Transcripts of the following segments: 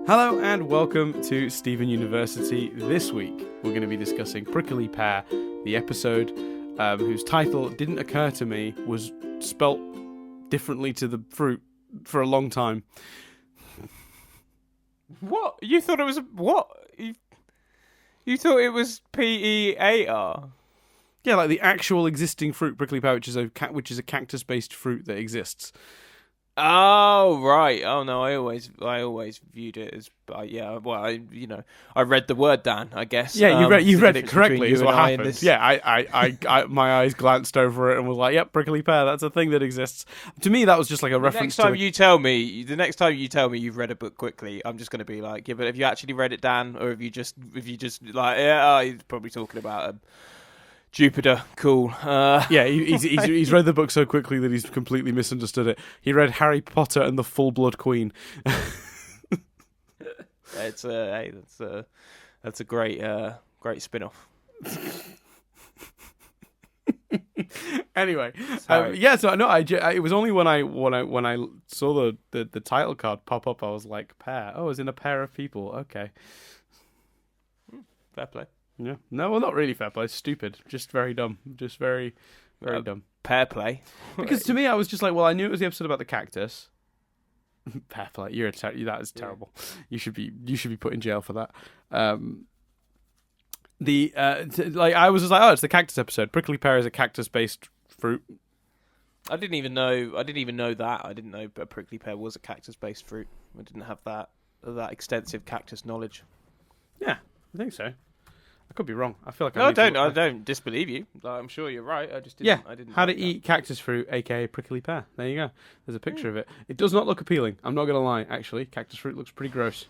Hello and welcome to Stephen University. This week we're going to be discussing Prickly Pear, the episode whose title didn't occur to me was spelt differently to the fruit for a long time. What? You thought it was what? You thought it was Pear? Yeah, like the actual existing fruit, Prickly Pear, which is a cactus-based fruit that exists. Oh right. Oh no, I always viewed it as yeah. Well, I read the word, Dan. I guess. Yeah, you read it correctly. Is what happened. This... Yeah, I my eyes glanced over it and was like, "Yep, Prickly Pear. That's a thing that exists." To me, that was just like a reference. The next time you tell me you've read a book quickly, I'm just going to be like, "Yeah, but have you actually read it, Dan? Or if you just like, yeah, he's probably talking about Jupiter, cool." Yeah, he's read the book so quickly that he's completely misunderstood it. He read Harry Potter and the Full-Blood Queen. That's a great spin-off. Anyway, it was only when I saw the title card pop up, I was like, "Pair? Oh, it's in a pair of people." Okay, fair play. Yeah, no, well, not really fair play. It's stupid, just very dumb, just very dumb. Pair play, because to me, I was just like, well, I knew it was the episode about the cactus. Pair play, that is terrible. You should be put in jail for that. I was just like, oh, it's the cactus episode. Prickly Pear is a cactus-based fruit. I didn't even know that. I didn't know a prickly pear was a cactus-based fruit. I didn't have that extensive cactus knowledge. Yeah, I think so. I could be wrong. I feel like I don't disbelieve you. I'm sure you're right. I just didn't. Yeah. I didn't How to eat cactus fruit, aka prickly pear. There you go. There's a picture of it. It does not look appealing. I'm not gonna lie. Actually, cactus fruit looks pretty gross.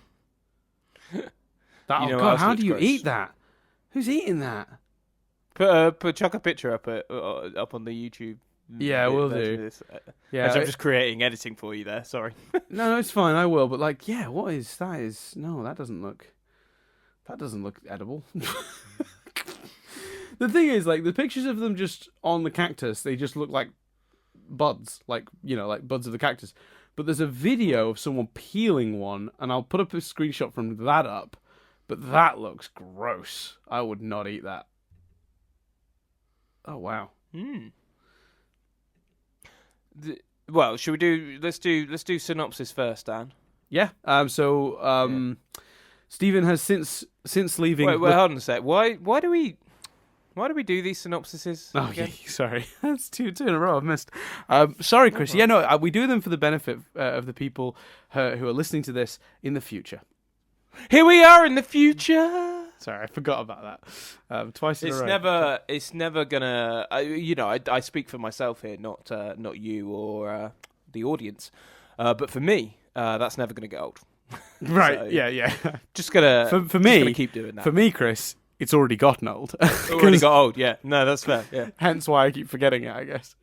God! How do you eat that? Who's eating that? Chuck a picture up on the YouTube. Yeah, we'll do. Yeah, I'm just creating editing for you there. Sorry. No, it's fine. I will. But what is that? No, that doesn't look. That doesn't look edible. The thing is, the pictures of them just on the cactus, they just look like buds, like buds of the cactus. But there's a video of someone peeling one, and I'll put up a screenshot from that up. But that looks gross. I would not eat that. Oh wow. Well, should we do? Let's do synopsis first, Dan. Yeah. Stephen has since leaving. Wait, hold on a sec. Why do we do these synopsises? Oh, yeah, sorry. That's two in a row I've missed. Sorry, Chris. Yeah, no, we do them for the benefit of the people who are listening to this in the future. Here we are in the future. Sorry, I forgot about that. Twice in a row. It's never gonna. I speak for myself here, not you or the audience. But for me, that's never gonna get old. Right? So, yeah. Just gonna for me. Gonna keep doing that. For me, Chris, it's already gotten old. Already got old. Yeah. No, that's fair. Yeah. Hence why I keep forgetting it, I guess.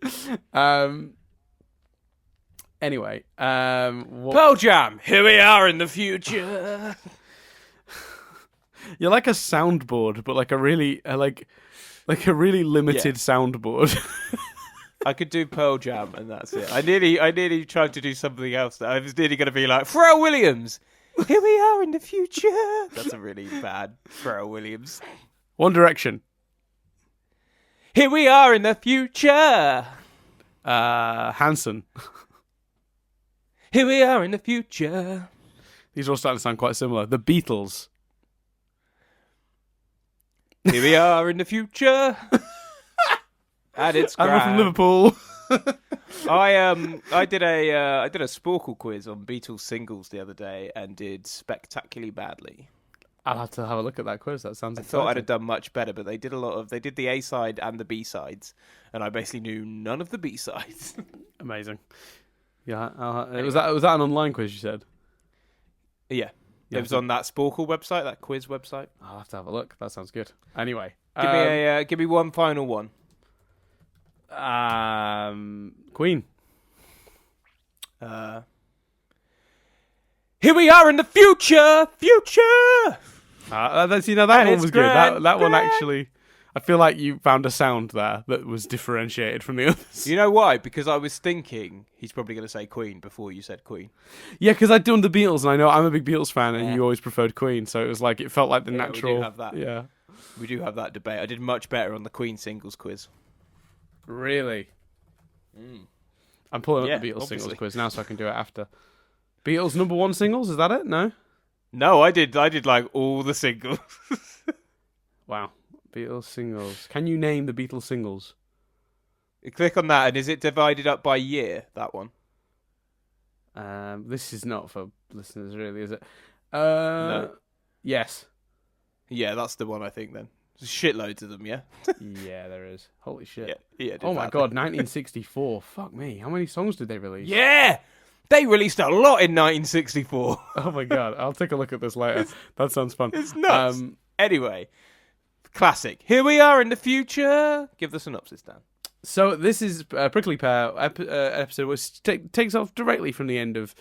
Anyway, Pearl Jam. Here we are in the future. You're like a soundboard, but like a really limited soundboard. I could do Pearl Jam, and that's it. I nearly tried to do something else. I was nearly going to be like Pharrell Williams. Here we are in the future. That's a really bad Pharrell Williams. One Direction. Here we are in the future. Hanson. Here we are in the future. These are all starting to sound quite similar. The Beatles. Here we are in the future. And it's I'm from Liverpool. I did a Sporkle quiz on Beatles singles the other day and did spectacularly badly. I'll have to have a look at that quiz. That sounds. I thought I'd have done much better, but they did the A side and the B sides, and I basically knew none of the B sides. Amazing. Yeah, was that an online quiz? You said. Yeah. It was on that Sporkle website, that quiz website. I'll have to have a look. That sounds good. Anyway, give me one final one. Queen. Here we are in the future. That one was good. That one actually. I feel like you found a sound there that was differentiated from the others. You know why? Because I was thinking he's probably going to say Queen before you said Queen. Yeah, because I'd done the Beatles, and I know I'm a big Beatles fan, and Yeah. you always preferred Queen, so it was like it felt like the Yeah, natural. we do have that. Yeah, We do have that debate. I did much better on the Queen singles quiz. really. I'm pulling Yeah, up the Beatles obviously. singles quiz now, so I can do it after. Beatles number 1 singles, is that it? No. No, I did like all the singles. Wow, Beatles singles. Can you name the Beatles singles? You click on that, and is it divided up by year? That one. This is not for listeners, really, is it? No. Yes. Yeah, that's the one I think. Then there's shitloads of them. Yeah. Yeah, there is. Holy shit. Yeah. Oh my god, 1964. Fuck me. How many songs did they release? Yeah. They released a lot in 1964. Oh my god, I'll take a look at this later. That sounds fun. It's nuts. Anyway, classic. Here we are in the future. Give the synopsis, Dan. So this is Prickly Pear episode, which takes off directly from the end of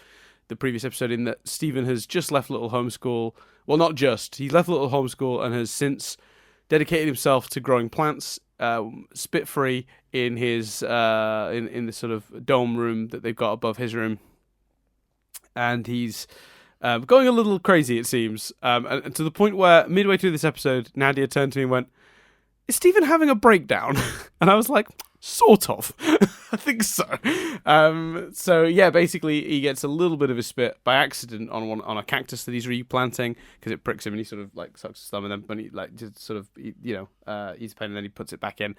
the previous episode, in that Stephen has just left Little Homeschool. Well, not just. He left Little Homeschool and has since dedicated himself to growing plants, spit free, in his in the sort of dome room that they've got above his room, and he's going a little crazy, it seems, and to the point where midway through this episode, Nadia turned to me and went, "Is Stephen having a breakdown?" And I was like, sort of. I think so. So yeah, basically he gets a little bit of a spit by accident on a cactus that he's replanting, because it pricks him and he sort of like sucks his thumb, and then when he like just sort of eats pain, and then he puts it back in.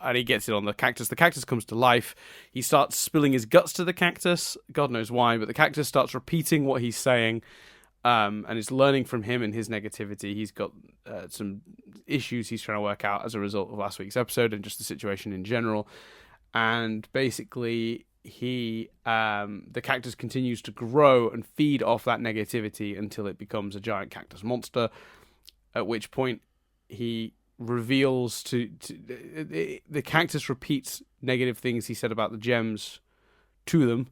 And he gets it on the cactus. The cactus comes to life. He starts spilling his guts to the cactus. God knows why, but the cactus starts repeating what he's saying. And is learning from him and his negativity. He's got some issues he's trying to work out as a result of last week's episode and just the situation in general. And basically, the cactus continues to grow and feed off that negativity until it becomes a giant cactus monster. At which point, he reveals the cactus repeats negative things he said about the gems to them.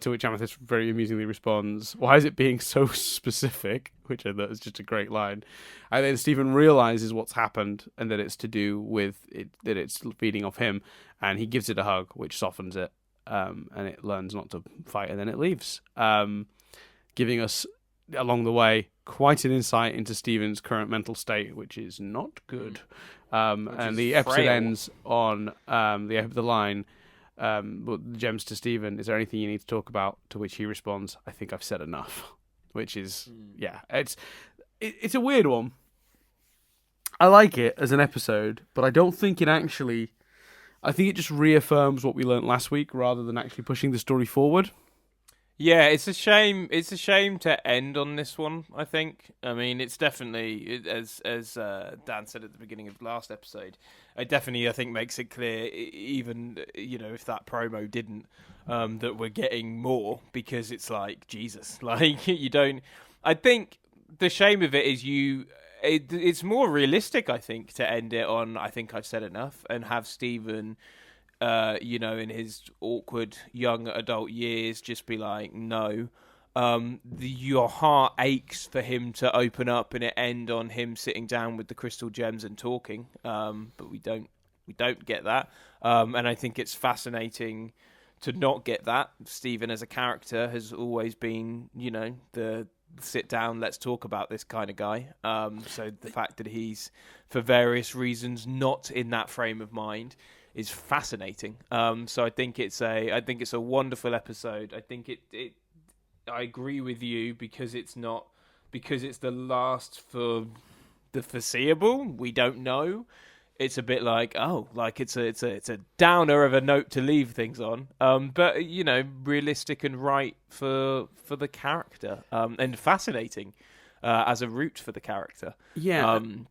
To which Amethyst very amusingly responds, "Why is it being so specific?" Which I thought was just a great line. And then Stephen realizes what's happened and that it's to do with it, that it's feeding off him, and he gives it a hug, which softens it, and it learns not to fight, and then it leaves, giving us along the way quite an insight into Stephen's current mental state, which is not good. And the episode frail. ends on the line. The gems to Stephen, "Is there anything you need to talk about?" To which he responds, "I think I've said enough." Which is, it's a weird one. I like it as an episode, but I don't think it actually. I think it just reaffirms what we learnt last week rather than actually pushing the story forward. Yeah, it's a shame. It's a shame to end on this one, I think. I mean, it's definitely, as Dan said at the beginning of the last episode, I think makes it clear, even if that promo didn't, that we're getting more, because it's like, Jesus, like you don't. I think the shame of it is it's more realistic, I think, to end it on "I think I've said enough" and have Stephen, in his awkward young adult years, just be like, no. Your heart aches for him to open up and it end on him sitting down with the crystal gems and talking. But we don't get that. And I think it's fascinating to not get that. Stephen as a character has always been, the sit down, let's talk about this kind of guy. So the fact that he's, for various reasons, not in that frame of mind is fascinating. So I think it's a wonderful episode. I think I agree with you because it's the last for the foreseeable. We don't know. It's a bit like, it's a downer of a note to leave things on. But realistic and right for the character. And fascinating as a route for the character. Yeah. And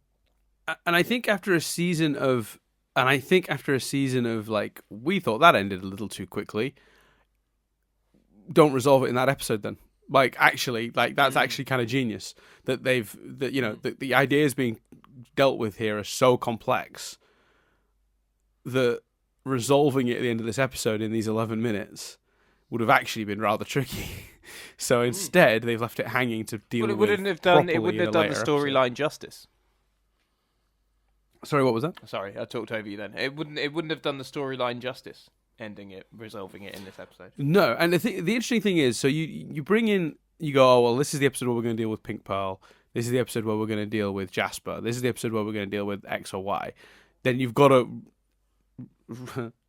I think after a season of like, we thought that ended a little too quickly. Don't resolve it in that episode then. Like, actually, like that's actually kind of genius that the ideas being dealt with here are so complex that resolving it at the end of this episode in these 11 minutes would have actually been rather tricky. So instead, they've left it hanging to deal with. It wouldn't have done the storyline justice. Sorry, what was that? Sorry, I talked over you then. It wouldn't have done the storyline justice, ending it, resolving it in this episode. No, and the interesting thing is, so you bring in, you go, oh, well, this is the episode where we're going to deal with Pink Pearl. This is the episode where we're going to deal with Jasper. This is the episode where we're going to deal with X or Y. Then you've got to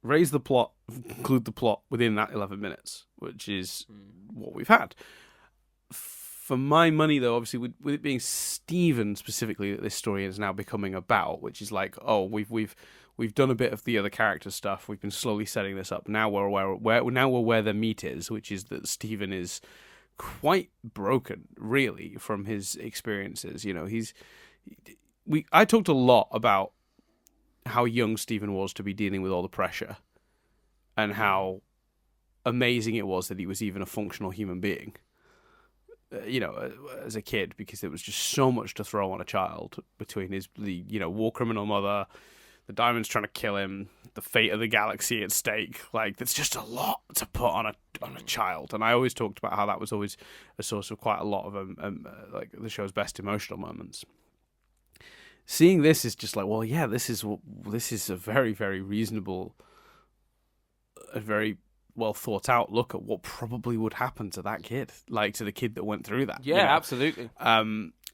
raise the plot, conclude the plot within that 11 minutes, which is what we've had. For my money, though, obviously, with it being Stephen specifically that this story is now becoming about, which is like, oh, we've done a bit of the other character stuff. We've been slowly setting this up. Now we're where the meat is, which is that Stephen is quite broken, really, from his experiences. You know, I talked a lot about how young Stephen was to be dealing with all the pressure, and how amazing it was that he was even a functional human being. As a kid, because there was just so much to throw on a child between the war criminal mother, the diamonds trying to kill him, the fate of the galaxy at stake. Like, there's just a lot to put on a child. And I always talked about how that was always a source of quite a lot of like the show's best emotional moments. Seeing this is just like, well, yeah, this is a very, very reasonable, a very well thought out look at what probably would happen to that kid, like to the kid that went through that. Yeah, absolutely.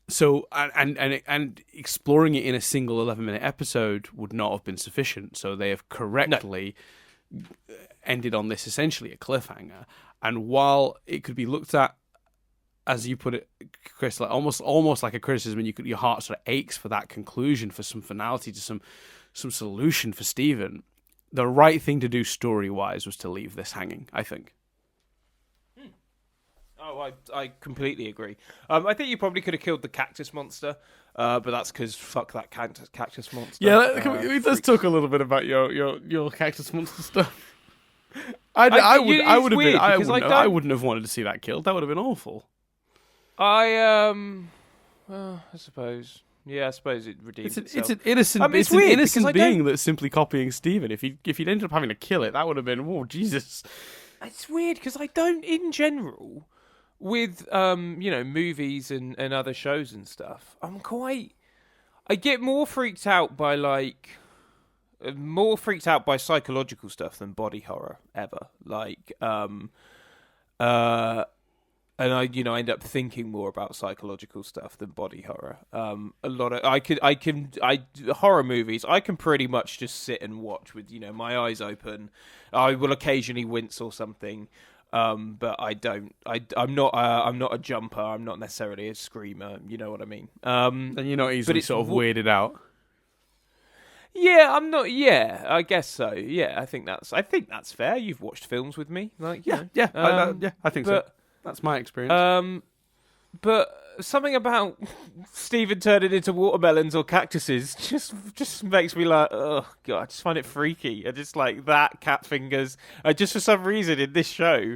So and exploring it in a single 11-minute episode would not have been sufficient. So they have correctly ended on this essentially a cliffhanger. And while it could be looked at, as you put it, Chris, like almost like a criticism, and your heart sort of aches for that conclusion, for some finality, to some solution for Stephen. The right thing to do story-wise was to leave this hanging, I think. Oh, I completely agree. I think you probably could have killed the cactus monster, but that's because fuck that cactus monster. Yeah, let's talk a little bit about your cactus monster stuff. I wouldn't have wanted to see that killed. That would have been awful. I suppose. Yeah, I suppose it redeems itself. It's an innocent being that's simply copying Stephen. If he'd ended up having to kill it, that would have been, oh, Jesus. It's weird because I don't, in general, with movies and other shows and stuff, I get more freaked out by psychological stuff than body horror ever. And I end up thinking more about psychological stuff than body horror. Horror movies, I can pretty much just sit and watch with, my eyes open. I will occasionally wince or something. But I'm not a jumper. I'm not necessarily a screamer. You know what I mean? And you're not easily sort of weirded out. Yeah, I'm not. Yeah, I guess so. Yeah, I think that's fair. You've watched films with me, I think so. That's my experience. But something about Stephen turning into watermelons or cactuses just makes me like, oh god, I just find it freaky. I just like that cat fingers. I just for some reason in this show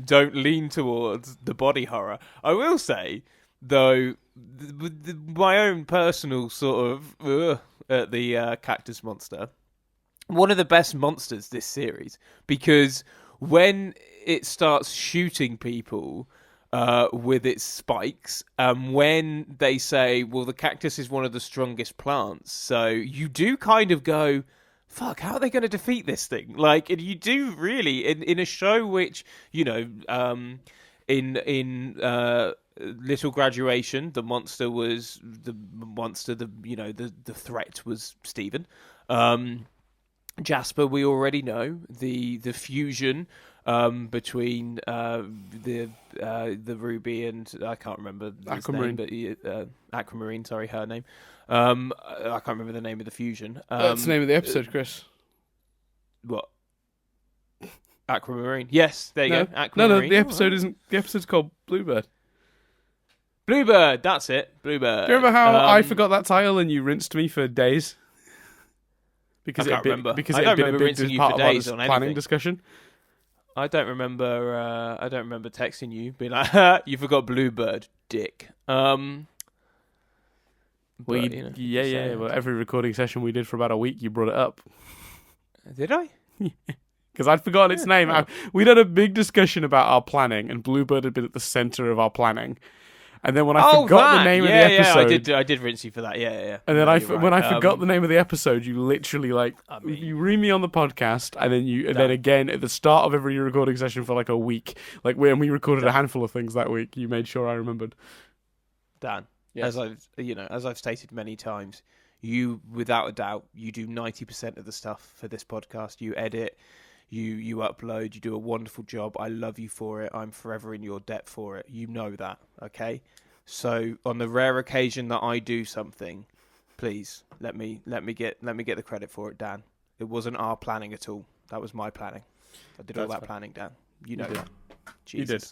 don't lean towards the body horror. I will say though, my own personal sort of at the cactus monster, one of the best monsters this series, because when it starts shooting people with its spikes, when they say, well, the cactus is one of the strongest plants, so you do kind of go, fuck, how are they going to defeat this thing? Like, and you do really, in a show which, in Little Graduation, the threat was Stephen. Jasper, we already know the fusion between the Ruby and I can't remember Aquamarine. Name, but Aquamarine, sorry, her name. I can't remember the name of the fusion. That's the name of the episode, Chris. What? Aquamarine. Yes, there you go. Aquamarine. No, the episode isn't. The episode's called Bluebird. Bluebird, that's it. Bluebird. Do you remember how I forgot that title and you rinced me for days? Because I can't remember. Because I it don't had been a remember big rinsing you part for of our days on planning anything. discussion. I don't remember texting you, being like, "You forgot Bluebird, dick." Well, every recording session we did for about a week, you brought it up. Did I? Because I'd forgotten its name. We'd had a big discussion about our planning, and Bluebird had been at the center of our planning. And then when I forgot the name of the episode, I did rinse you for that. Yeah. And then when I forgot the name of the episode, you literally you read me on the podcast, and then again at the start of every recording session for like a week, like when we recorded a handful of things that week, you made sure I remembered. Dan, as I've stated many times, you without a doubt you do 90% of the stuff for this podcast. You edit. You upload, you do a wonderful job. I love you for it. I'm forever in your debt for it. You know that, okay? So on the rare occasion that I do something, please let me get the credit for it, Dan. It wasn't our planning at all. That was my planning. I did all that planning, Dan. You know that. Jesus. You did.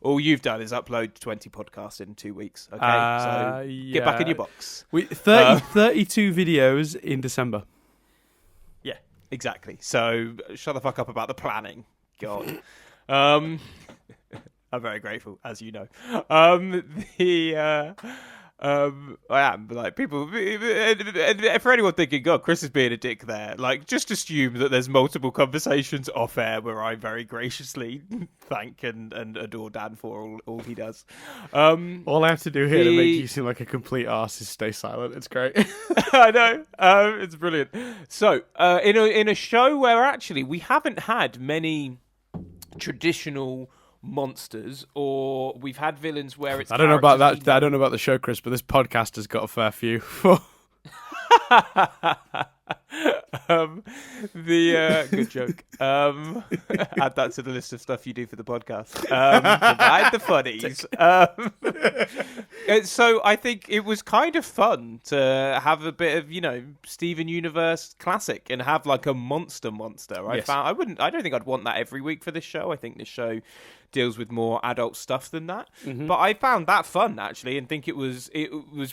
All you've done is upload 20 podcasts in 2 weeks, okay? So get back in your box. 32 videos in December. Exactly. So shut the fuck up about the planning. God. I'm very grateful, as you know. I am, but like people, for anyone thinking, God, Chris is being a dick there, like just assume that there's multiple conversations off air where I very graciously thank and adore Dan for all he does. All I have to do here to make you seem like a complete arse is stay silent. It's great. I know. It's brilliant. So, in a show where actually we haven't had many traditional monsters, or we've had villains where it's I don't know about that. I don't know about the show, Chris, but this podcast has got a fair few. Good joke. Add that to the list of stuff you do for the podcast. Provide the funnies. So I think it was kind of fun to have a bit of, Steven Universe classic and have like a monster. Yes. I don't think I'd want that every week for this show. I think this show deals with more adult stuff than that. Mm-hmm. But I found that fun actually, and think it was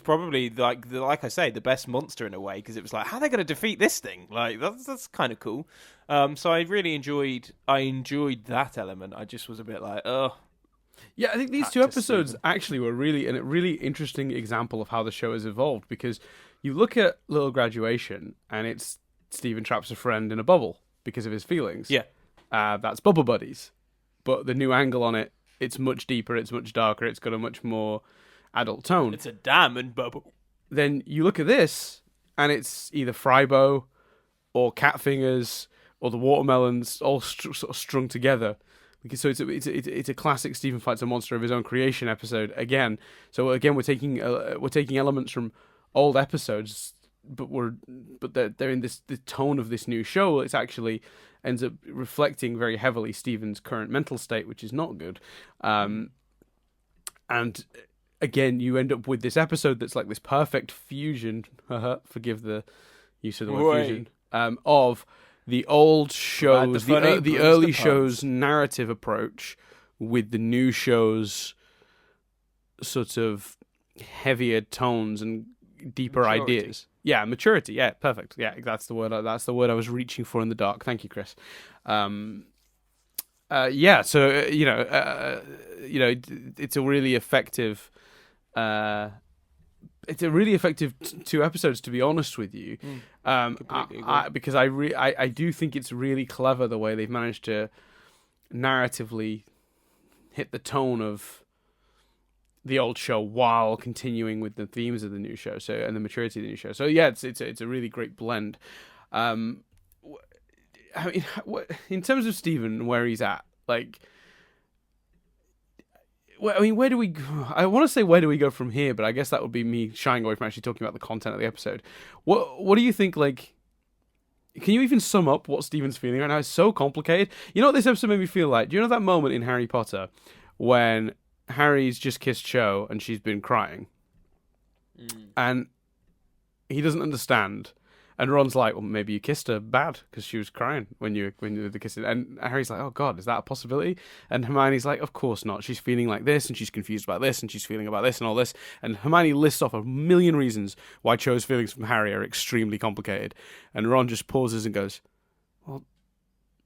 probably like I say, the best monster in a way, because it was like, how are they going to defeat this thing? Like that's kind of cool. So I really enjoyed that element. I just was a bit like, oh. Yeah, I think these two episodes actually were really a really interesting example of how the show has evolved, because you look at Little Graduation and it's Steven traps a friend in a bubble because of his feelings. Yeah. That's Bubble Buddies. But the new angle on it, it's much deeper, it's much darker, it's got a much more adult tone. It's a diamond bubble. Then you look at this, and it's either Frybo or Cat Fingers or the Watermelons all sort of strung together. So it's a classic Steven fights a monster of his own creation episode again. So again, we're taking elements from old episodes, but they're in the tone of this new show. It's actually ends up reflecting very heavily Steven's current mental state, which is not good. And again, you end up with this episode that's like this perfect fusion. Forgive the use of the word fusion. Of the old shows, the early show's narrative approach with the new show's sort of heavier tones and deeper ideas. Yeah, maturity. Yeah, perfect. Yeah, that's the word. That's the word I was reaching for in the dark. Thank you, Chris. Yeah. So it's a really effective. It's a really effective 2 episodes, to be honest with you. Because I do think it's really clever the way they've managed to narratively hit the tone of the old show while continuing with the themes of the new show, and the maturity of the new show. So yeah, it's a really great blend. I mean, in terms of Steven, where he's at, like, I mean, where do we? I want to say where do we go from here, but I guess that would be me shying away from actually talking about the content of the episode. What do you think? Like, can you even sum up what Steven's feeling right now? It's so complicated. You know what this episode made me feel like? Do you know that moment in Harry Potter when Harry's just kissed Cho and she's been crying, and he doesn't understand, and Ron's like, well, maybe you kissed her bad because she was crying when you were the kissing, and Harry's like, oh God, is that a possibility? And Hermione's like, of course not, she's feeling like this, and she's confused about this, and she's feeling about this and all this, and Hermione lists off a million reasons why Cho's feelings from Harry are extremely complicated, and Ron just pauses and goes, well,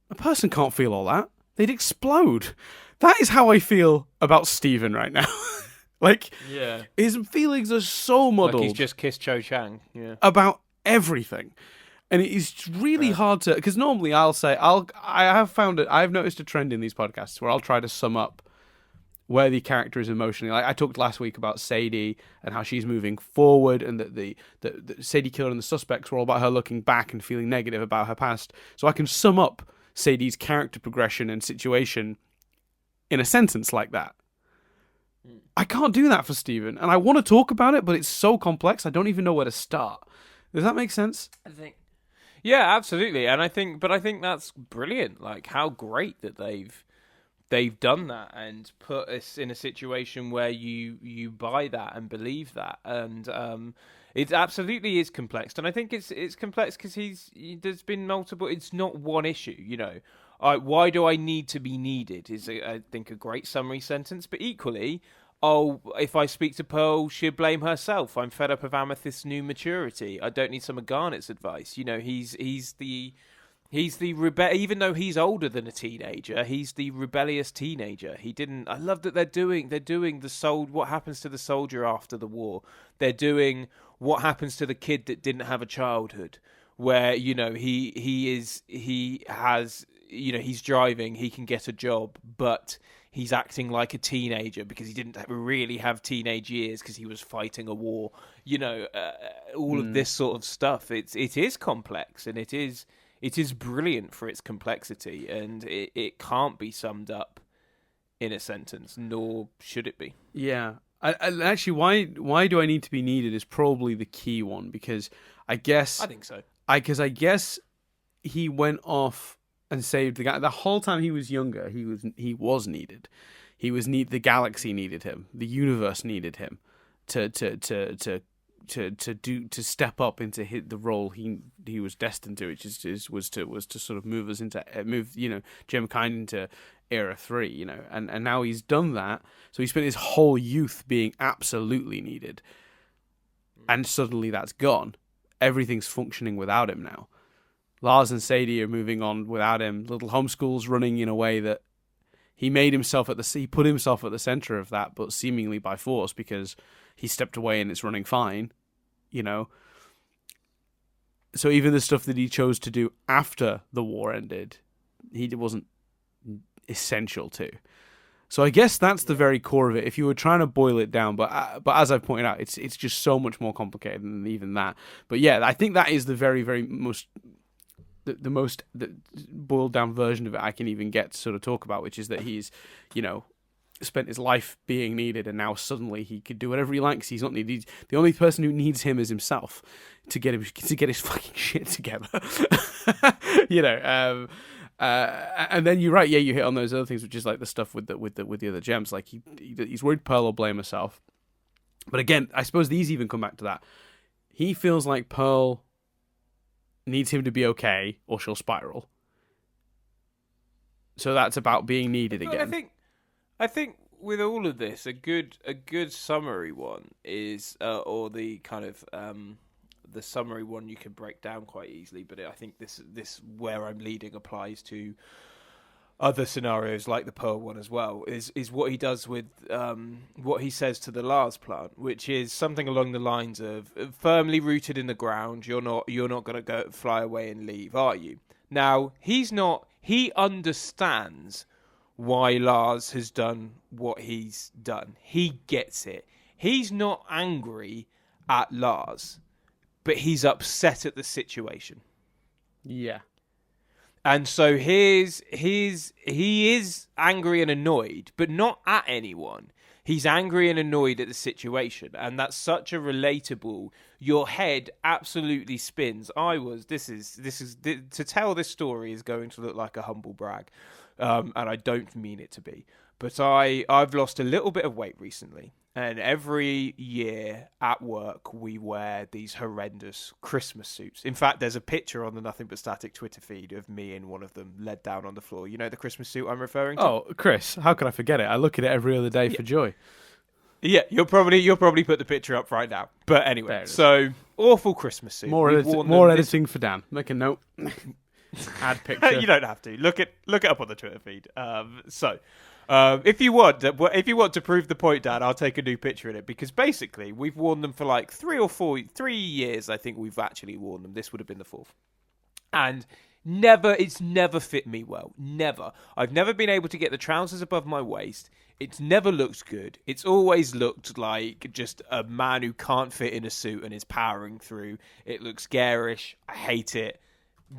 a person can't feel all that, they'd explode. That is how I feel about Steven right now. Like, yeah, his feelings are so muddled. Like he's just kissed Cho Chang. Yeah. About everything, and it's really hard to, because normally I'll say I have noticed a trend in these podcasts where I'll try to sum up where the character is emotionally. Like I talked last week about Sadie and how she's moving forward, and that the Sadie killer and the suspects were all about her looking back and feeling negative about her past. So I can sum up Sadie's character progression and situation in a sentence like that. I can't do that for Stephen, and I want to talk about it, but it's so complex I don't even know where to start. Does that make sense? I think. Yeah, absolutely, and I think that's brilliant. Like, how great that they've done that and put us in a situation where you buy that and believe that, and it absolutely is complex. And I think it's complex because there's been multiple. It's not one issue, you know. Why do I need to be needed? Is I think a great summary sentence, but equally, if I speak to Pearl, she'll blame herself. I'm fed up of Amethyst's new maturity. I don't need some of Garnet's advice. You know, he's the even though he's older than a teenager, he's the rebellious teenager. He didn't. I love that they're doing what happens to the soldier after the war. They're doing what happens to the kid that didn't have a childhood, where, you know, he has, you know, he's driving, he can get a job, but he's acting like a teenager because he didn't really have teenage years because he was fighting a war. You know, all of this sort of stuff. It is complex, and it is brilliant for its complexity, and it can't be summed up in a sentence, nor should it be. Yeah. Actually, why do I need to be needed is probably the key one, because I think so. Because I guess he went off and saved the guy. The whole time he was younger, he was needed. The galaxy needed him. The universe needed him to step up into the role he was destined to, which was to sort of move Gemkind into Era 3, you know, and now he's done that. So he spent his whole youth being absolutely needed, and suddenly that's gone. Everything's functioning without him now. Lars and Sadie are moving on without him. Little homeschool's running in a way that he put himself at the center of that, but seemingly by force, because he stepped away and it's running fine, you know. So even the stuff that he chose to do after the war ended, he wasn't essential to. So I guess that's the very core of it, if you were trying to boil it down. But as I've pointed out, it's just so much more complicated than even that. But yeah, I think that is the very, very most boiled down version of it I can even get to sort of talk about, which is that he's, you know, spent his life being needed, and now suddenly he could do whatever he likes. He's not needed. The only person who needs him is himself to get his fucking shit together. You know, and then you're right. Yeah, you hit on those other things, which is like the stuff with the other gems. Like he's worried Pearl will blame herself. But again, I suppose these even come back to that. He feels like Pearl needs him to be okay, or she'll spiral. So that's about being needed again. I think with all of this, a good summary one is, or the kind of the summary one you can break down quite easily. But I think this where I'm leading applies to other scenarios like the Pearl one as well. Is what he does with what he says to the Lars plant, which is something along the lines of, firmly rooted in the ground. You're not going to go fly away and leave, are you? Now he understands why Lars has done what he's done. He gets it. He's not angry at Lars, but he's upset at the situation. Yeah. And so he is angry and annoyed, but not at anyone. He's angry and annoyed at the situation, and that's such a relatable. Your head absolutely spins. To tell this story is going to look like a humble brag, and I don't mean it to be. But I've lost a little bit of weight recently, and every year at work we wear these horrendous Christmas suits. In fact, there's a picture on the Nothing But Static Twitter feed of me in one of them, led down on the floor. You know the Christmas suit I'm referring to? Oh, Chris, how could I forget it? I look at it every other day for joy. Yeah, you'll probably put the picture up right now. But anyway, so awful Christmas suit. More editing for Dan. Make a note. Add picture. You don't have to. Look it up on the Twitter feed. If you want to prove the point, Dan, I'll take a new picture in it, because basically we've worn them for like 3 years. I think we've actually worn them. This would have been the 4th, and it's never fit me well. Never. I've never been able to get the trousers above my waist. It's never looked good. It's always looked like just a man who can't fit in a suit and is powering through. It looks garish. I hate it.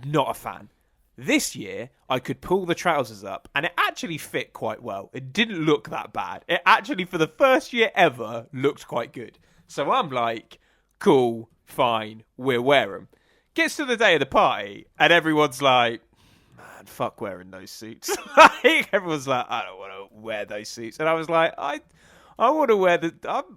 Not a fan. This year, I could pull the trousers up, and it actually fit quite well. It didn't look that bad. It actually, for the first year ever, looked quite good. So I'm like, cool, fine, we'll wear them. Gets to the day of the party, and everyone's like, man, fuck wearing those suits. Like, everyone's like, I don't want to wear those suits. And I was like, I want to wear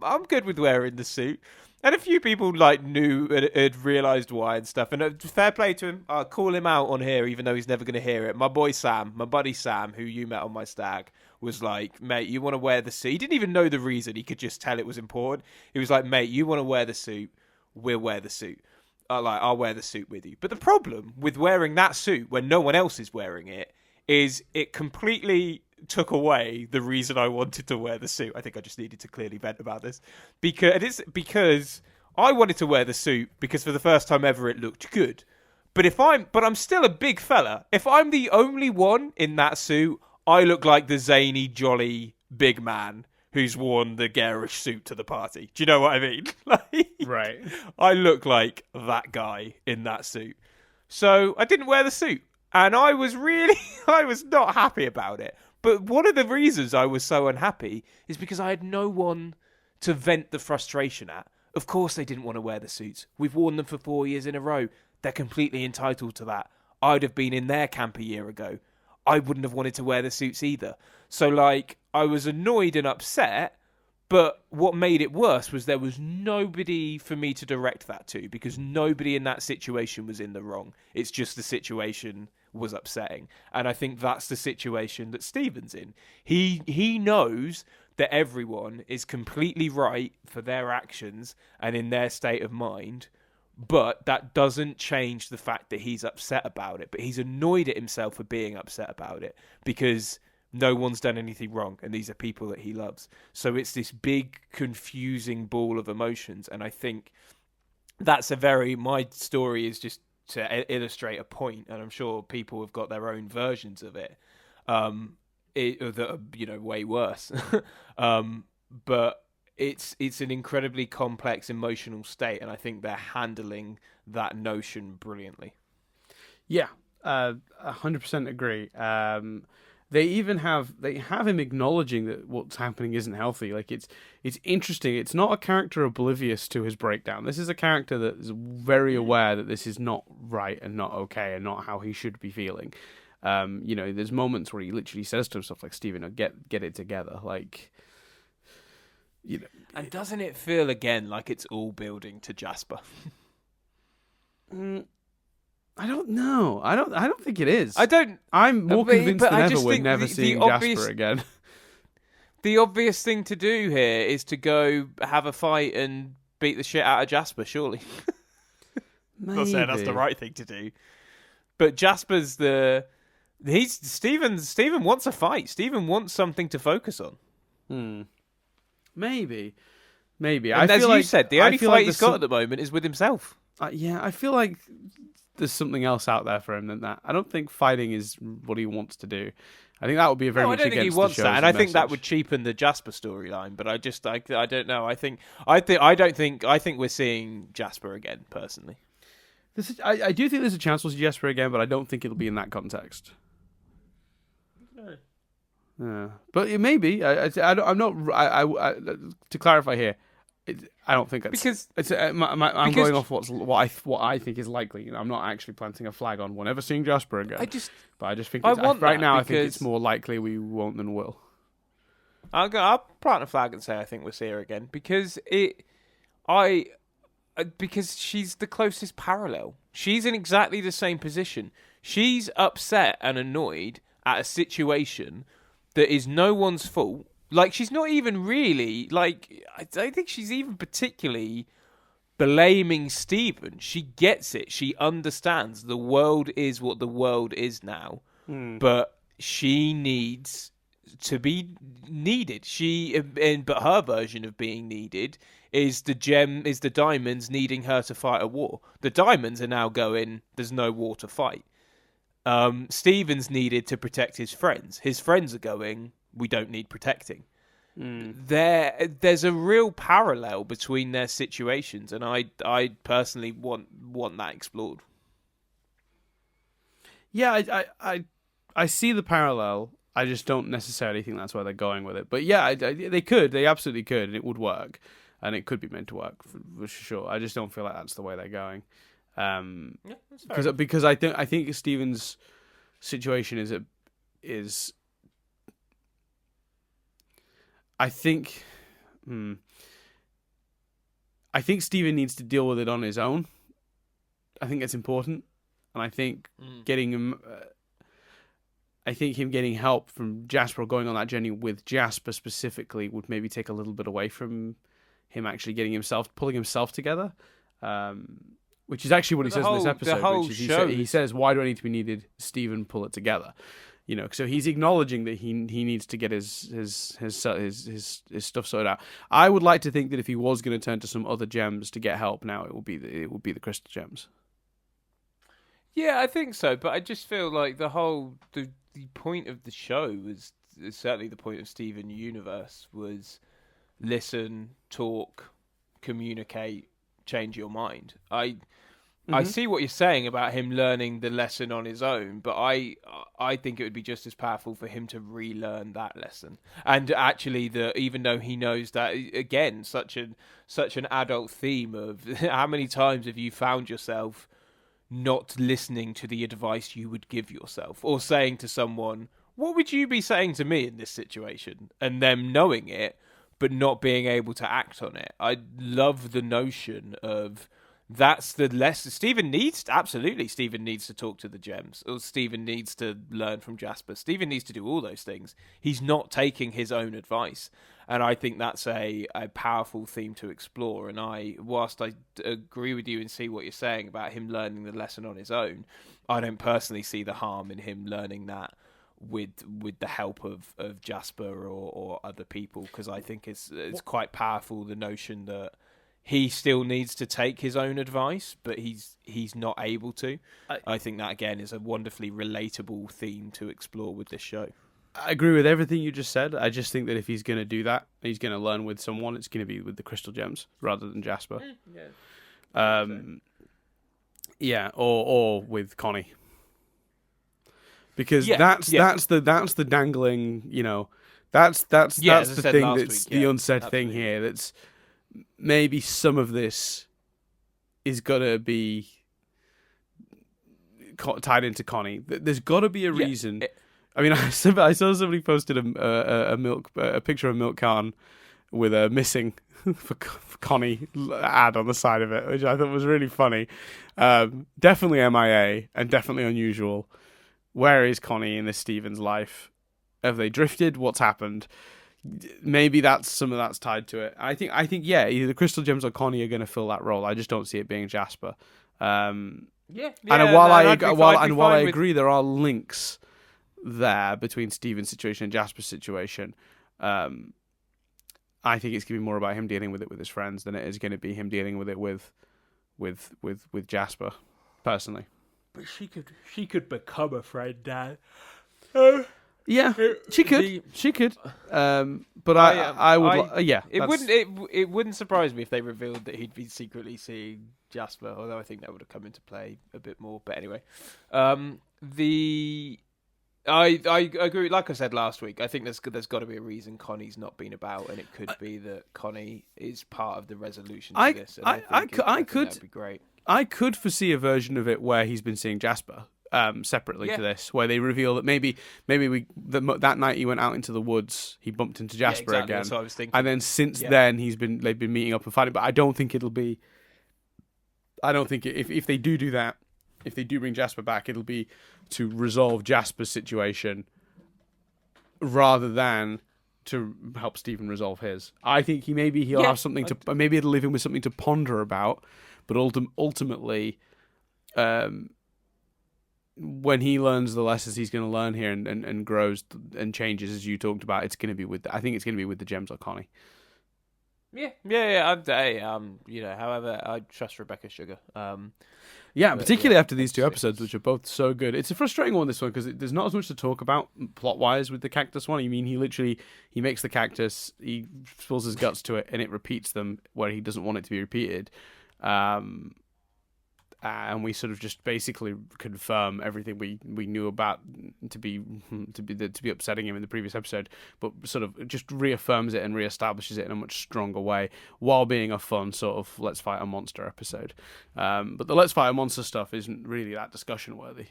I'm good with wearing the suit. And a few people like knew and had realised why and stuff. And fair play to him. I'll call him out on here, even though he's never going to hear it. My boy Sam, my buddy Sam, who you met on my stag, was like, mate, you want to wear the suit? He didn't even know the reason. He could just tell it was important. He was like, mate, you want to wear the suit? We'll wear the suit. I'll wear the suit with you. But the problem with wearing that suit when no one else is wearing it is it completely took away the reason I wanted to wear the suit. I think I just needed to clearly vent about this because I wanted to wear the suit because for the first time ever it looked good. But I'm still a big fella. If I'm the only one in that suit, I look like the zany, jolly big man who's worn the garish suit to the party. Do you know what I mean? Like, Right. I look like that guy in that suit. So I didn't wear the suit. And I was not happy about it. But one of the reasons I was so unhappy is because I had no one to vent the frustration at. Of course they didn't want to wear the suits. We've worn them for 4 years in a row. They're completely entitled to that. I'd have been in their camp a year ago. I wouldn't have wanted to wear the suits either. So, like, I was annoyed and upset, but what made it worse was there was nobody for me to direct that to because nobody in that situation was in the wrong. It's just the situation was upsetting. And I think that's the situation that Stephen's in. He knows that everyone is completely right for their actions and in their state of mind, but that doesn't change the fact that he's upset about it. But he's annoyed at himself for being upset about it because no one's done anything wrong, and these are people that he loves. So it's this big, confusing ball of emotions, and I think that's my story is just to illustrate a point, and I'm sure people have got their own versions of it, that are, way worse. But it's an incredibly complex emotional state, and I think they're handling that notion brilliantly. Yeah, 100% agree. They have him acknowledging that what's happening isn't healthy. Like it's interesting. It's not a character oblivious to his breakdown. This is a character that is very aware that this is not right and not okay and not how he should be feeling. There's moments where he literally says to himself, like, Stephen, get it together. Like, And doesn't it feel again like it's all building to Jasper? I don't know. I don't think it is. I'm more convinced than ever we're never seeing Jasper again. The obvious thing to do here is to go have a fight and beat the shit out of Jasper, surely. Maybe. Not saying that's the right thing to do. But Jasper's Stephen wants a fight. Stephen wants something to focus on. Maybe. And as you said, the only fight he's got at the moment is with himself. I feel like there's something else out there for him than that. I don't think fighting is what he wants to do. I think that would be a very much against the show's message. I don't think he wants that, and I think that would cheapen the Jasper storyline. But I don't know. I think we're seeing Jasper again, personally. I do think there's a chance we'll see Jasper again, but I don't think it'll be in that context. No. But it may be. I'm not. To clarify here, I don't think that's because I'm going off what I think is likely. I'm not actually planting a flag on we're never seeing Jasper again. I just think right now I think it's more likely we won't than will. I'll plant a flag and say I think we'll see her again because she's the closest parallel. She's in exactly the same position. She's upset and annoyed at a situation that is no one's fault. Like, she's not even really, like, I don't think she's even particularly blaming Stephen. She gets it. She understands the world is what the world is now. But she needs to be needed. But her version of being needed is the diamonds needing her to fight a war. The diamonds are now going, there's no war to fight. Stephen's needed to protect his friends. His friends are going, we don't need protecting. There's a real parallel between their situations, and I personally want that explored. Yeah, I see the parallel. I just don't necessarily think that's where they're going with it. But yeah, they absolutely could, and it would work, and it could be meant to work for sure. I just don't feel like that's the way they're going. Because I think Steven's situation is I think Steven needs to deal with it on his own. I think it's important, and I think getting him. I think him getting help from Jasper, or going on that journey with Jasper specifically, would maybe take a little bit away from him actually pulling himself together. Which is actually what he says in this episode. He says, "Why do I need to be needed? Steven, pull it together." So he's acknowledging that he needs to get his stuff sorted out. I would like to think that if he was going to turn to some other gems to get help, now it would be the crystal gems. Yeah, I think so, but I just feel like the point of the show was certainly the point of Steven Universe was listen, talk, communicate, change your mind. I see what you're saying about him learning the lesson on his own, but I think it would be just as powerful for him to relearn that lesson. And actually, even though he knows that, again, such an adult theme of how many times have you found yourself not listening to the advice you would give yourself, or saying to someone, "What would you be saying to me in this situation?" and them knowing it, but not being able to act on it. I love the notion of that's the lesson. Steven needs to talk to the gems, or Steven needs to learn from Jasper. Steven needs to do all those things. He's not taking his own advice. And I think that's a powerful theme to explore. And whilst I agree with you and see what you're saying about him learning the lesson on his own, I don't personally see the harm in him learning that with the help of Jasper or other people, because I think it's quite powerful, the notion that he still needs to take his own advice, but he's not able to. I think that, again, is a wonderfully relatable theme to explore with this show. I agree with everything you just said. I just think that if he's going to do that, he's going to learn with someone, it's going to be with the crystal gems rather than Jasper. Or with Connie. Because that's the dangling, that's the thing that's the unsaid thing here. That's maybe some of this is gonna be tied into Connie. There's got to be a reason. I mean, I saw somebody posted a picture of a milk carton with a missing for Connie ad on the side of it, which I thought was really funny. Definitely MIA and definitely unusual. Where is Connie in this Steven's life? Have they drifted? What's happened? Maybe some of that's tied to it. I think either the crystal gems or Connie are going to fill that role. I just don't see it being Jasper. And while I agree there are links there between Steven's situation and Jasper's situation, I think it's going to be more about him dealing with it with his friends than it is going to be him dealing with it with Jasper, personally. But she could become a friend, Dad. Yeah, she could. But I would. It wouldn't surprise me if they revealed that he'd been secretly seeing Jasper, although I think that would have come into play a bit more. But anyway, I agree. Like I said last week, I think there's got to be a reason Connie's not been about, and it could be that Connie is part of the resolution to this. And I think that'd be great. I could foresee a version of it where he's been seeing Jasper separately to this, where they reveal that maybe that night he went out into the woods, he bumped into Jasper again. That's what I was thinking. And then since then they've been meeting up and fighting. But I don't think it'll be. I don't think if they do that, if they do bring Jasper back, it'll be to resolve Jasper's situation rather than to help Steven resolve his. I think he'll have something to. Maybe it'll leave him with something to ponder about. But ultimately, when he learns the lessons he's going to learn here and grows and changes, as you talked about, I think it's going to be with the gems or Connie. However, I trust Rebecca Sugar. Yeah, particularly after these two episodes, which are both so good. It's a frustrating one, this one, because there's not as much to talk about plot-wise with the cactus one. I mean, he makes the cactus, he spills his guts to it, and it repeats them where he doesn't want it to be repeated. And we sort of just basically confirm everything we knew about to be upsetting him in the previous episode, but sort of just reaffirms it and reestablishes it in a much stronger way, while being a fun sort of let's fight a monster episode. But the let's fight a monster stuff isn't really that discussion worthy,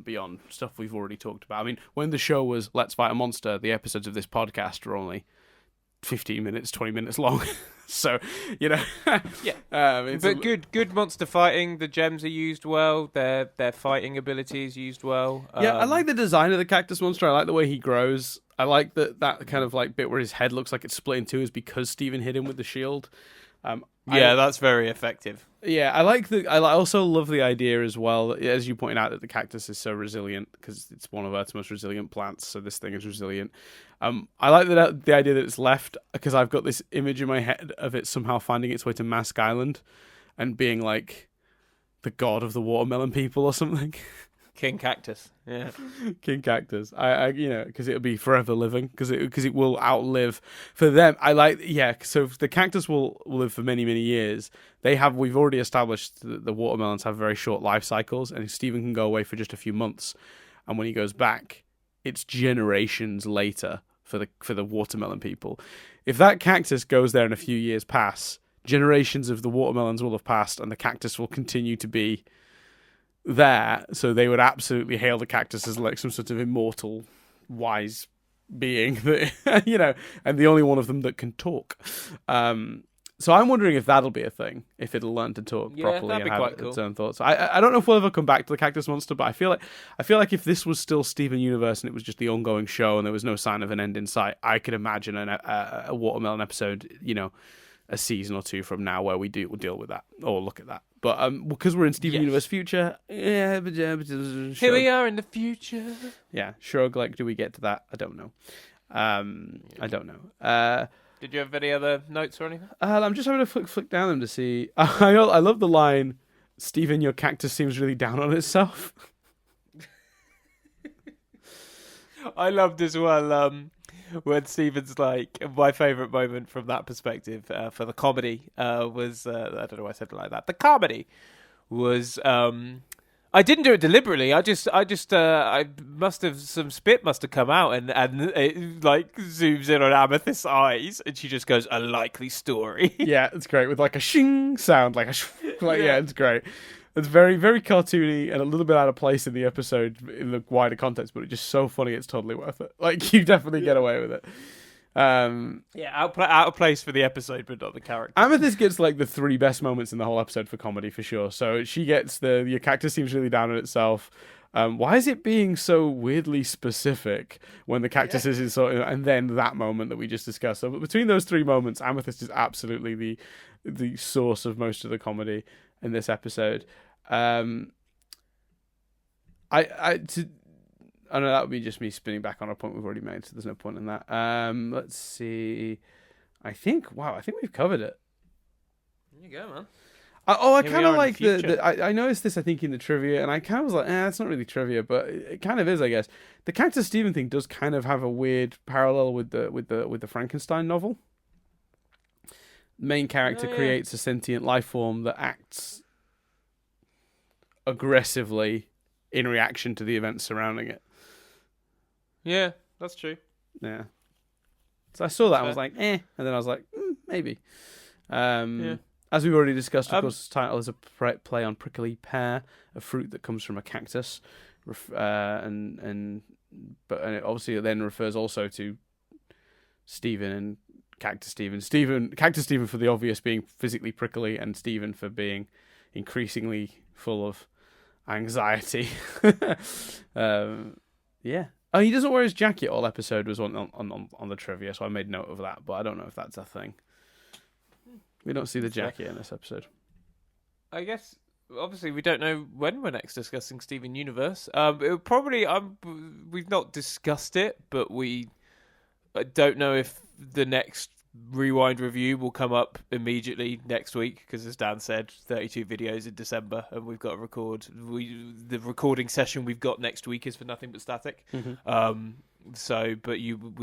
beyond stuff we've already talked about. I mean, when the show was Let's Fight a Monster, the episodes of this podcast were only 15 minutes, 20 minutes long. So, yeah. But good monster fighting. The gems are used well. Their fighting abilities used well. Yeah, I like the design of the cactus monster. I like the way he grows. I like that kind of like bit where his head looks like it's split in two is because Steven hit him with the shield. That's very effective. Yeah, I also love the idea as well, as you pointed out, that the cactus is so resilient because it's one of Earth's most resilient plants. So this thing is resilient. I like the idea that it's left because I've got this image in my head of it somehow finding its way to Mask Island and being like the god of the watermelon people or something. King Cactus, yeah. King Cactus. Because it'll be forever living, because it will outlive for them. So the cactus will live for many, many years. We've already established that the watermelons have very short life cycles, and Steven can go away for just a few months, and when he goes back, it's generations later for the watermelon people. If that cactus goes there and a few years pass, generations of the watermelons will have passed, and the cactus will continue to be there, so they would absolutely hail the cactus as like some sort of immortal, wise being that and the only one of them that can talk. So I'm wondering if that'll be a thing, if it'll learn to talk properly and have its own thoughts. I don't know if we'll ever come back to the cactus monster, but I feel like if this was still Steven Universe and it was just the ongoing show and there was no sign of an end in sight, I could imagine a watermelon episode, a season or two from now where we'll deal with that or look at that. But because we're in Steven Universe future, here we are in the future. Yeah, shrug. Like, do we get to that? I don't know. I don't know. Did you have any other notes or anything? I'm just having to flick down them to see. I love the line, "Steven, your cactus seems really down on itself." I loved as well. When Steven's like, my favourite moment from that perspective for the comedy was, I don't know why I said it like that. The comedy was, I didn't do it deliberately. I must have, some spit must have come out and it like zooms in on Amethyst's eyes and she just goes, "A likely story." Yeah, it's great with like a shing sound, yeah, it's great. It's very, very cartoony and a little bit out of place in the episode in the wider context, but it's just so funny. It's totally worth it. Like, you definitely get away with it. Out of place for the episode, but not the character. Amethyst gets like the 3 best moments in the whole episode for comedy for sure. So she gets your cactus seems really down on itself. Why is it being so weirdly specific when the cactus is in and then that moment that we just discussed? So between those 3 moments, Amethyst is absolutely the source of most of the comedy in this episode. I know that would be just me spinning back on a point we've already made, so there's no point in that. Let's see. I think we've covered it. There you go, man. I kind of like I noticed this, I think, in the trivia, and I kind of was like, it's not really trivia, but it kind of is, I guess. The Cactus Steven thing does kind of have a weird parallel with the Frankenstein novel. The main character creates a sentient life form that acts aggressively in reaction to the events surrounding it. Yeah, that's true. Yeah. So I saw that and I was like, and then I was like, maybe. As we've already discussed, of course, the title is a play on prickly pear, a fruit that comes from a cactus, and it obviously then refers also to Steven and Cactus Steven. Cactus Steven for the obvious being physically prickly, and Steven for being increasingly full of anxiety. Yeah. Oh, he doesn't wear his jacket all episode was on the trivia, so I made note of that, but I don't know if that's a thing. We don't see the jacket in this episode. I guess, obviously, we don't know when we're next discussing Steven Universe. It probably, we've not discussed it, but we don't know if the next Rewind review will come up immediately next week because, as Dan said, 32 videos in December, and we've got to record. The recording session we've got next week is for Nothing But Static. We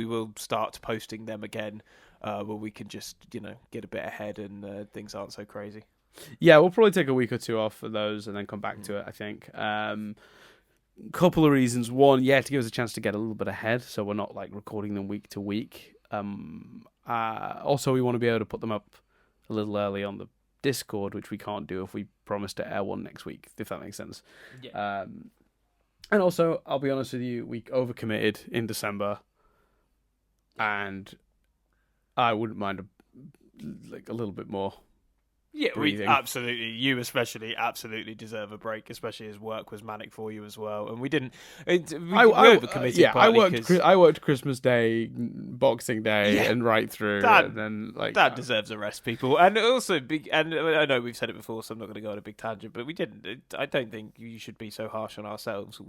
will start posting them again, where we can just get a bit ahead and things aren't so crazy. Yeah, we'll probably take a week or two off for those and then come back to it, I think. Couple of reasons. One, to give us a chance to get a little bit ahead, so we're not like recording them week to week. Also, we want to be able to put them up a little early on the Discord, which we can't do if we promise to air one next week, if that makes sense. Yeah. And also, I'll be honest with you, we overcommitted in December, and I wouldn't mind a little bit more. Yeah, breathing. We absolutely, you especially, absolutely deserve a break, especially as work was manic for you as well. And we didn't. We overcommitted. I worked Christmas Day, Boxing Day, and right through. And then that deserves a rest, people. And also, and I know we've said it before, so I'm not going to go on a big tangent. But we didn't. I don't think you should be so harsh on ourselves.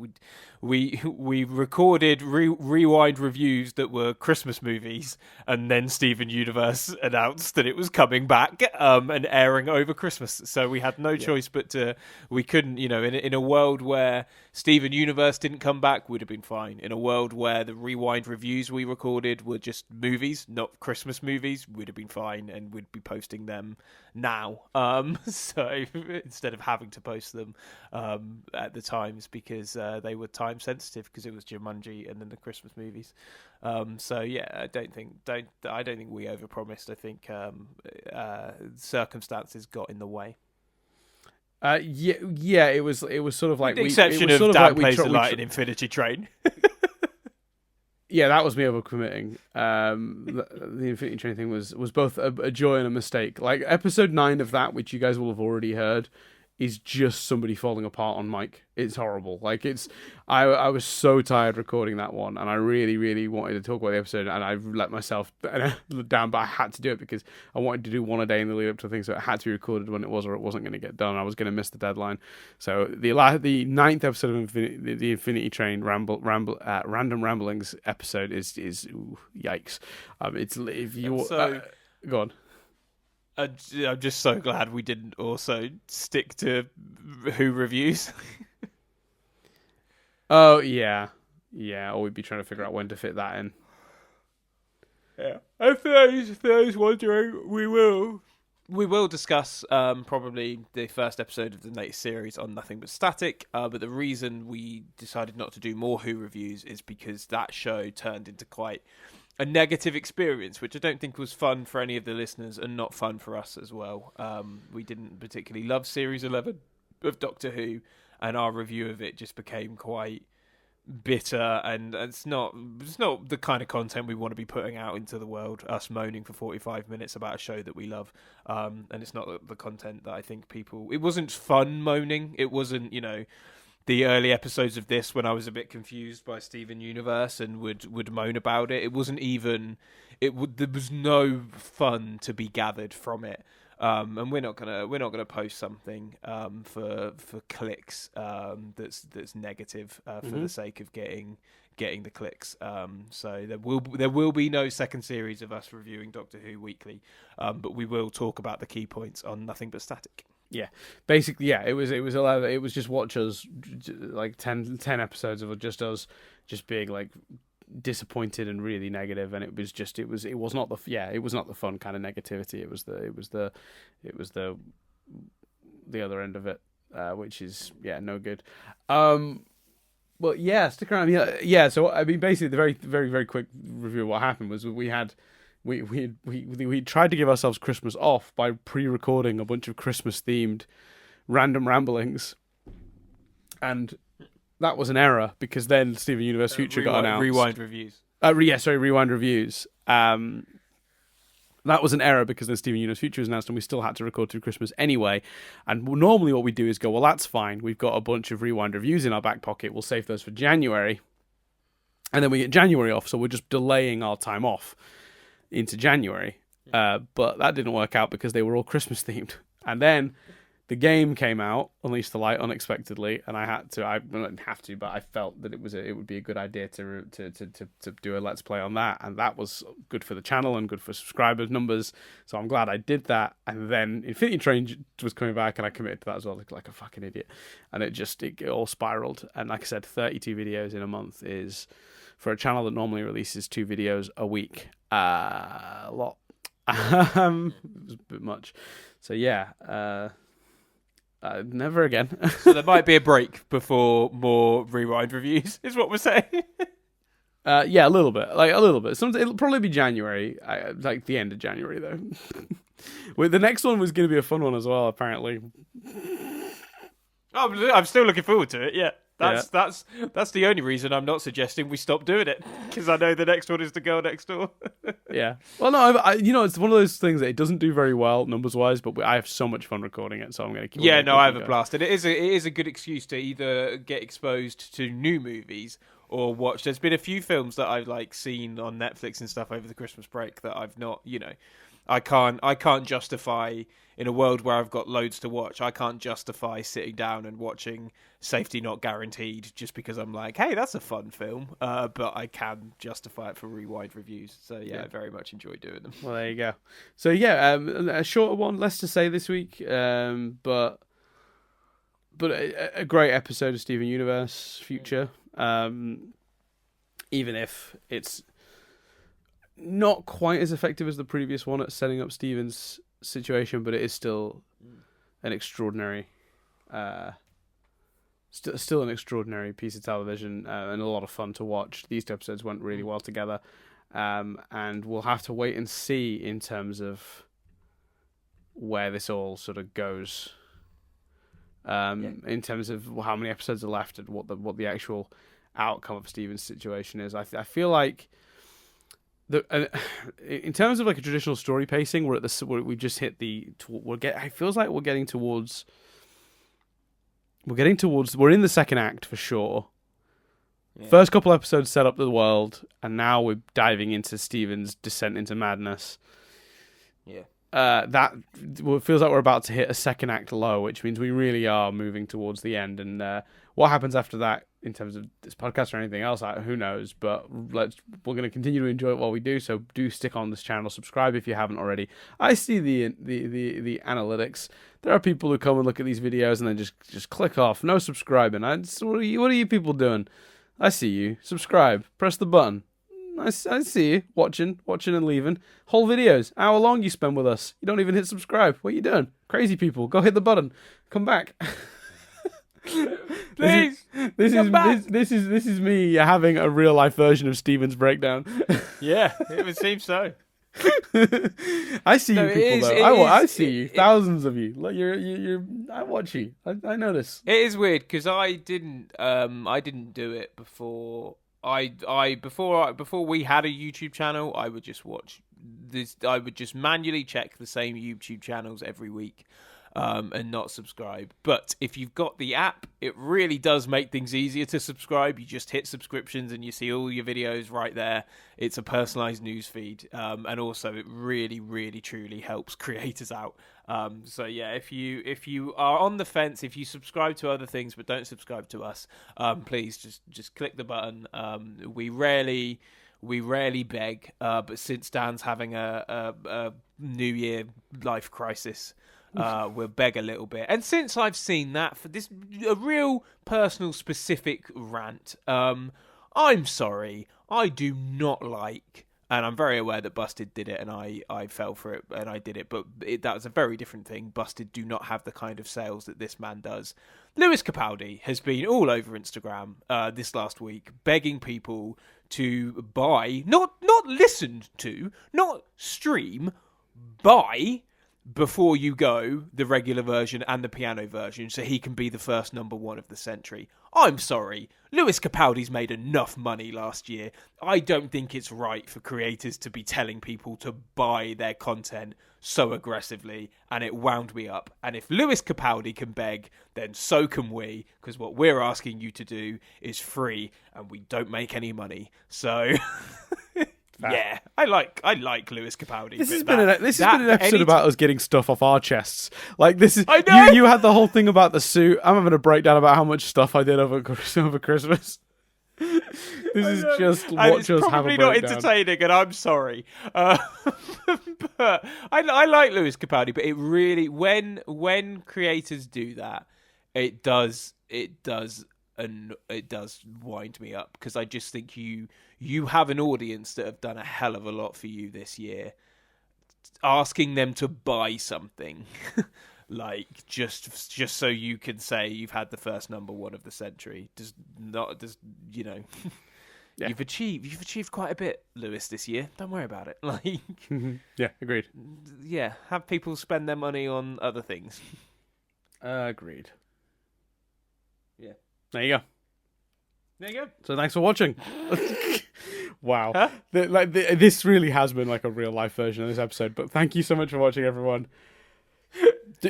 We recorded rewind reviews that were Christmas movies, and then Steven Universe announced that it was coming back and airing over Christmas, so we had no choice but to. We couldn't, in a world where Steven Universe didn't come back, would have been fine. In a world where the rewind reviews we recorded were just movies, not Christmas movies, would have been fine, and we'd be posting them now. So instead of having to post them at the times because they were time sensitive because it was Jumanji and then the Christmas movies. I don't think we overpromised. I think circumstances got in the way. It was sort of like with the exception of Dan plays the light in Infinity Train. Yeah, that was me overcommitting. The Infinity Train thing was both a joy and a mistake. Like episode 9 of that, which you guys will have already heard, is just somebody falling apart on mic. It's horrible. Like I was so tired recording that one, and I really, really wanted to talk about the episode, and I let myself down, but I had to do it because I wanted to do one a day in the lead up to the thing, so it had to be recorded when it was, or it wasn't going to get done. I was going to miss the deadline. So the 9th episode of the Infinity Train Random Ramblings episode is yikes. It's if you go on. I'm just so glad we didn't also stick to Who reviews. Oh, yeah. Yeah, or we'd be trying to figure out when to fit that in. Yeah. And for those wondering, we will discuss probably the first episode of the latest series on Nothing But Static, but the reason we decided not to do more Who reviews is because that show turned into quite a negative experience, which I don't think was fun for any of the listeners and not fun for us as well. We didn't particularly love Series 11 of Doctor Who, and our review of it just became quite bitter, and it's not the kind of content we want to be putting out into the world, us moaning for 45 minutes about a show that we love. And it's not the content that I think people... It wasn't fun moaning. It wasn't, the early episodes of this when I was a bit confused by Steven Universe and would moan about it. It wasn't even... There was no fun to be gathered from it. And we're not gonna post something for clicks that's negative for the sake of getting the clicks. So there will be no second series of us reviewing Doctor Who weekly, but we will talk about the key points on Nothing But Static. Yeah, basically, yeah. It was just watch us like 10 episodes of just us just being like disappointed and really negative, and it was not the fun kind of negativity. It was the other end of it, which is no good. Well, yeah, stick around. Yeah. So I mean, basically, the very, very, very quick review of what happened was we tried to give ourselves Christmas off by pre-recording a bunch of Christmas-themed random ramblings, and that was an error because then Steven Universe Future got announced. Rewind reviews. Rewind reviews. That was an error because then Steven Universe Future was announced, and we still had to record through Christmas anyway. And normally what we do is go, well, that's fine. We've got a bunch of rewind reviews in our back pocket. We'll save those for January, and then we get January off. So we're just delaying our time off into January, but that didn't work out because they were all Christmas themed. And then The game came out, Unleash the Light, unexpectedly, and I didn't have to, but I felt that it would be a good idea to do a Let's Play on that, and that was good for the channel and good for subscribers numbers, so I'm glad I did that. And then Infinity Train was coming back, and I committed to that as well, like a fucking idiot, and it all spiraled. And like I said, 32 videos in a month is, for a channel that normally releases 2 videos a week, a lot. It was a bit much. So yeah, never again. So there might be a break before more Rewind reviews, is what we're saying. Yeah, a little bit. It'll probably be January, like the end of January, though. Well, the next one was going to be a fun one as well, apparently. I'm still looking forward to it, yeah. That's the only reason I'm not suggesting we stop doing it, because I know the next one is the girl next door. Yeah. Well, no, it's one of those things that it doesn't do very well numbers wise, but I have so much fun recording it, so I'm going to keep. Yeah, no, I have a blast, and it is a good excuse to either get exposed to new movies or watch. There's been a few films that I've seen on Netflix and stuff over the Christmas break that I've not, I can't justify, in a world where I've got loads to watch, I can't justify sitting down and watching Safety Not Guaranteed just because I'm like, hey, that's a fun film. But I can justify it for Rewind reviews. So yeah, I very much enjoy doing them. Well, there you go. So yeah, a shorter one, less to say this week, but a great episode of Steven Universe Future. Even if it's not quite as effective as the previous one at setting up Steven's situation, but it is still an extraordinary, still an extraordinary piece of television, and a lot of fun to watch. These 2 episodes went really well together, and we'll have to wait and see in terms of where this all sort of goes. In terms of how many episodes are left and what the actual outcome of Steven's situation is. I feel like in terms of a traditional story pacing, we've just hit it feels like we're in the second act for sure. Yeah. First couple episodes set up the world, and now we're diving into Steven's descent into madness. Yeah. That feels like we're about to hit a second act low, which means we really are moving towards the end. And what happens after that, in terms of this podcast or anything else, who knows? But we're going to continue to enjoy it while we do. So do stick on this channel, subscribe if you haven't already. I see the analytics. There are people who come and look at these videos and then just click off, no subscribing. What are you people doing? I see you. Subscribe. Press the button. I see you watching and leaving. Whole videos, hour long you spend with us. You don't even hit subscribe. What are you doing? Crazy people. Go hit the button. Come back. Please. This is me having a real life version of Steven's breakdown. Yeah, it would seem so. I see you people though. I see you. Thousands of you. You're. I watch you. I notice. It is weird because I didn't do it before. Before we had a YouTube channel, I would just watch this. I would just manually check the same YouTube channels every week, and not subscribe. But if you've got the app, it really does make things easier to subscribe. You just hit subscriptions and you see all your videos right there. It's a personalized news feed, and also it really, really, truly helps creators out. So yeah, if you are on the fence, if you subscribe to other things but don't subscribe to us, please just click the button. We rarely beg, but since Dan's having a New Year life crisis, we'll beg a little bit. And since I've seen that, for this a real personal specific rant, I'm sorry, I do not like. And I'm very aware that Busted did it, and I fell for it, and I did it. But that was a very different thing. Busted do not have the kind of sales that this man does. Lewis Capaldi has been all over Instagram this last week, begging people to buy, not listen to, not stream, buy, before you go, the regular version and the piano version, so he can be the first number one of the century. I'm sorry, Lewis Capaldi's made enough money last year. I don't think it's right for creators to be telling people to buy their content so aggressively, and it wound me up. And if Lewis Capaldi can beg, then so can we, because what we're asking you to do is free, and we don't make any money. So fair. Yeah, I like Lewis Capaldi. This has but been an episode about us getting stuff off our chests. Like this is I know! you had the whole thing about the suit. I'm having a breakdown about how much stuff I did over Christmas. This is just And watch it's us have a probably not breakdown. entertaining, and I'm sorry. But I like Lewis Capaldi, but it really when creators do that, it does wind me up, because I just think you have an audience that have done a hell of a lot for you this year. Asking them to buy something, like just so you can say you've had the first number one of the century, Yeah. You've achieved quite a bit, Lewis, this year. Don't worry about it. Like, Yeah, agreed. yeah, have people spend their money on other things. Agreed. Yeah. There you go. There you go. So thanks for watching. Wow. Huh? This really has been like a real life version of this episode, but thank you so much for watching, everyone.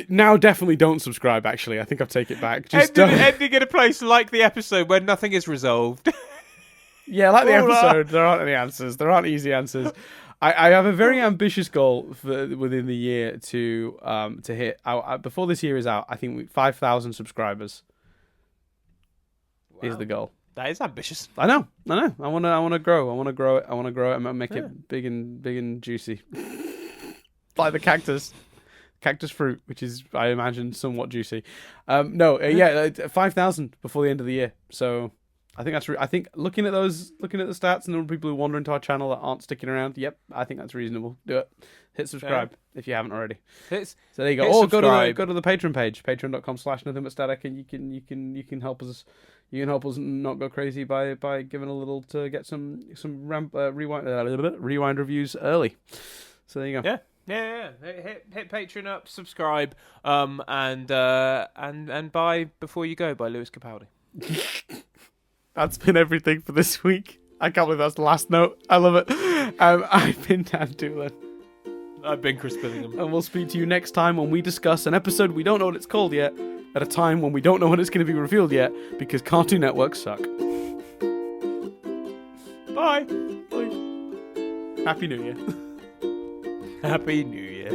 Now definitely don't subscribe, actually. I think I'll take it back. Just Ending in a place like the episode where nothing is resolved. Yeah, like the episode, there aren't any answers. There aren't easy answers. I have a very ambitious goal within the year to hit. Before this year is out, I think 5,000 subscribers is the goal. That is ambitious. I know. I want to grow. I want to grow it. I want to grow it and make it big and juicy, like the cactus fruit, which is, I imagine, somewhat juicy. 5,000 before the end of the year. So I think that's. I think looking at the stats and the people who wander into our channel that aren't sticking around. Yep, I think that's reasonable. Do it. Hit subscribe if you haven't already. So there you go. Or go to the Patreon page, patreon.com/nothingbutstatic, and you can help us. You can help us not go crazy by giving a little to get some rewind reviews early. So there you go. Yeah. Hit Patreon up, subscribe, and buy Before You Go by Lewis Capaldi. That's been everything for this week. I can't believe that's the last note. I love it. I've been Dan Doolin. I've been Chris Billingham. And we'll speak to you next time when we discuss an episode we don't know what it's called yet, at a time when we don't know when it's going to be revealed yet, because Cartoon Networks suck. Bye. Bye. Happy New Year. Happy New Year.